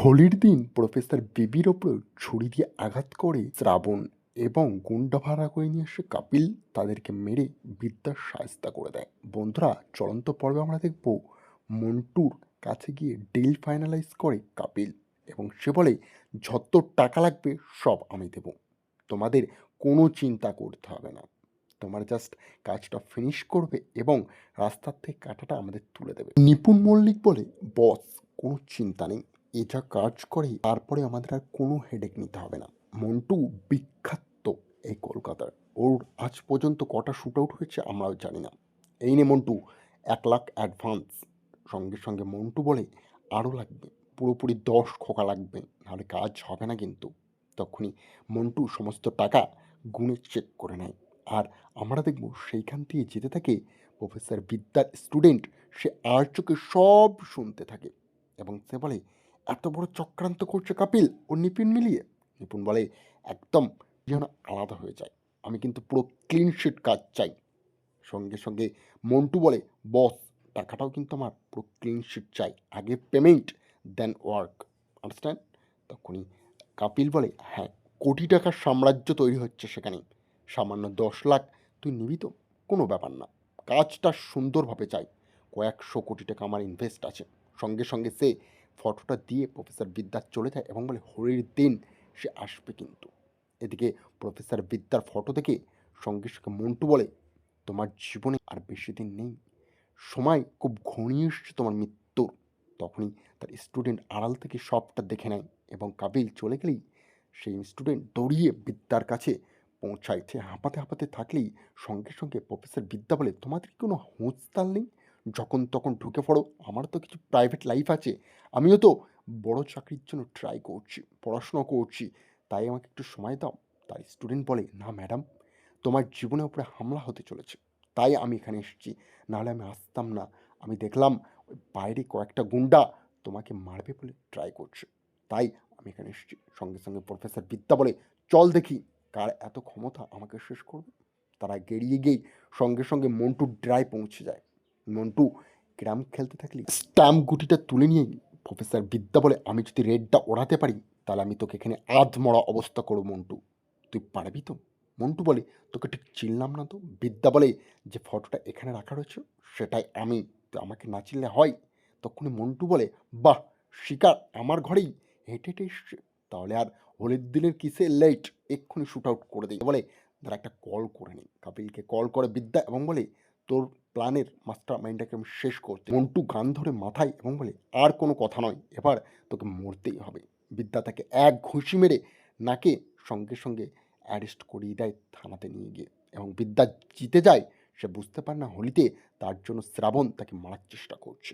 হোলির দিন প্রফেসর বিবির ওপর ছুরি দিয়ে আঘাত করে শ্রাবণ এবং গুন্ডা ভাড়া করে নিয়ে এসে কাপিল তাদেরকে মেরে বিদ্যার শায়েস্তা করে দেয়। বন্ধুরা, চলন্ত পর্বে আমরা দেখব মন্টুর কাছে গিয়ে ডিল ফাইনালাইজ করে কাপিল এবং সে বলে, যত টাকা লাগবে সব আমি দেব, তোমাদের কোনো চিন্তা করতে হবে না, তোমার জাস্ট কাজটা ফিনিশ করবে এবং রাস্তার থেকে কাঁটাটা আমাদের তুলে দেবে। নিপুণ মল্লিক বলে, বস কোনো চিন্তা নেই, এ যা কাজ করে তারপরে আমাদের আর কোনো হেডেক নিতে হবে না। মন্টু বিখ্যাত এই কলকাতার, ওর আজ পর্যন্ত কটা শ্যুট আউট হয়েছে আমরাও জানি না। এই নে মন্টু, 1 লাখ অ্যাডভান্স। সঙ্গে সঙ্গে মন্টু বলে, আরও লাগবে, পুরোপুরি 10 খোকা লাগবে, নাহলে কাজ হবে না কিন্তু। তখনই মন্টু সমস্ত টাকা গুণে চেক করে নেয়, আর আমরা দেখব সেইখান থেকে যেতে থাকে প্রফেসর বিদ্যার স্টুডেন্ট। সে আর চোখে সব শুনতে থাকে এবং সে বলে, এত বড় চক্রান্ত করছে কাপিল ও নিপুণ মিলিয়ে। নিপুণ বলে, একদম যেন আলাদা হয়ে যায়, আমি কিন্তু পুরো ক্লিন শিট কাজ চাই। সঙ্গে সঙ্গে মন্টু বলে, বস টাকাটাও কিন্তু আমার পুরো ক্লিন শিট চাই, আগে পেমেন্ট দেন ওয়ার্ক, আন্ডারস্ট্যান্ড। তখনই কাপিল বলে, হ্যাঁ, কোটি টাকার সাম্রাজ্য তৈরি হচ্ছে সেখানে, সামান্য 10 লাখ তুই নিবি তো? কোনো ব্যাপার না, কাজটা সুন্দরভাবে চাই, কয়েকশো কোটি টাকা আমার ইনভেস্ট আছে। সঙ্গে সঙ্গে সে ফটোটা দিয়ে প্রফেসর বিদ্যার চলে যায় এবং বলে, হোলির দিন সে আসবে কিন্তু। এদিকে প্রফেসর বিদ্যার ফটো দেখে সঙ্গে সঙ্গে মন্টু বলে, তোমার জীবনে আর বেশি দিন নেই, সময় খুব ঘনিয়ে এসছে তোমার মৃত্যুর। তখনই তার স্টুডেন্ট আড়াল থেকে সবটা দেখে নেয় এবং কাপিল চলে গেলেই সেই স্টুডেন্ট দৌড়িয়ে বিদ্যার কাছে পৌঁছায়। সে হাঁপাতে হাঁপাতে থাকলেই সঙ্গে সঙ্গে প্রফেসর বিদ্যা বলে, তোমাদের কোনো হুঁশতাল নেই, যখন তখন ঢুকে পড়ো, আমার তো কিছু প্রাইভেট লাইফ আছে, আমিও তো বড় চাকরির জন্য ট্রাই করছি, পড়াশোনা করছি, তাই আমাকে একটু সময় দাও। তার স্টুডেন্ট বলে, না ম্যাডাম, তোমার জীবনের উপরে হামলা হতে চলেছে, তাই আমি এখানে এসেছি, নাহলে আমি আসতাম না। আমি দেখলাম ওই বাইরে কয়েকটা গুন্ডা তোমাকে মারবে বলে ট্রাই করছে, তাই আমি এখানে এসেছি। সঙ্গে সঙ্গে প্রফেসর বিদ্যা বলে, চল দেখি কার এত ক্ষমতা আমাকে শেষ করবে। তারা গেরিয়ে গিয়েই সঙ্গে সঙ্গে মন্টুর ড্রাই পৌঁছে যায়। মন্টু ক্যারাম খেলতে থাকলে স্ট্যাম্প গুটিটা তুলে নিয়ে প্রফেসর বিদ্যা বলে, আমি যদি রেডটা ওড়াতে পারি তাহলে আমি তোকে এখানে মরা অবস্থা করবো মন্টু, তুই পারবি তো? মন্টু বলে, তোকে ঠিক চিনলাম না তো। বিদ্যা বলে, যে ফটোটা এখানে রাখা রয়েছে সেটাই আমি, তো আমাকে না চিনলে হয়? তখনই মন্টু বলে, বাহ, শিকার আমার ঘরেই হেঁটে হেঁটে এসছে, তাহলে আর হোলির দিনের কিসে লেট, এক্ষুনি শ্যুট আউট করে দিই। বলে, তারা একটা কল করে নিই। কাপিলকে কল করে বিদ্যা এবং বলে, তোর প্ল্যানের মাস্টার মাইন্ডটাকে আমি শেষ করতে। মন্টু গান ধরে মাথায় এবং বলে, আর কোনো কথা নয়, এবার তোকে মরতেই হবে। বিদ্যা তাকে এক ঘুষি মেরে নাকে সঙ্গে সঙ্গে অ্যারেস্ট করিয়ে দেয় থানাতে নিয়ে গিয়ে, এবং বিদ্যা জিতে যায়। সে বুঝতে পারে না হোলিতে তার জন্য শ্রাবণ তাকে মারার চেষ্টা করছে।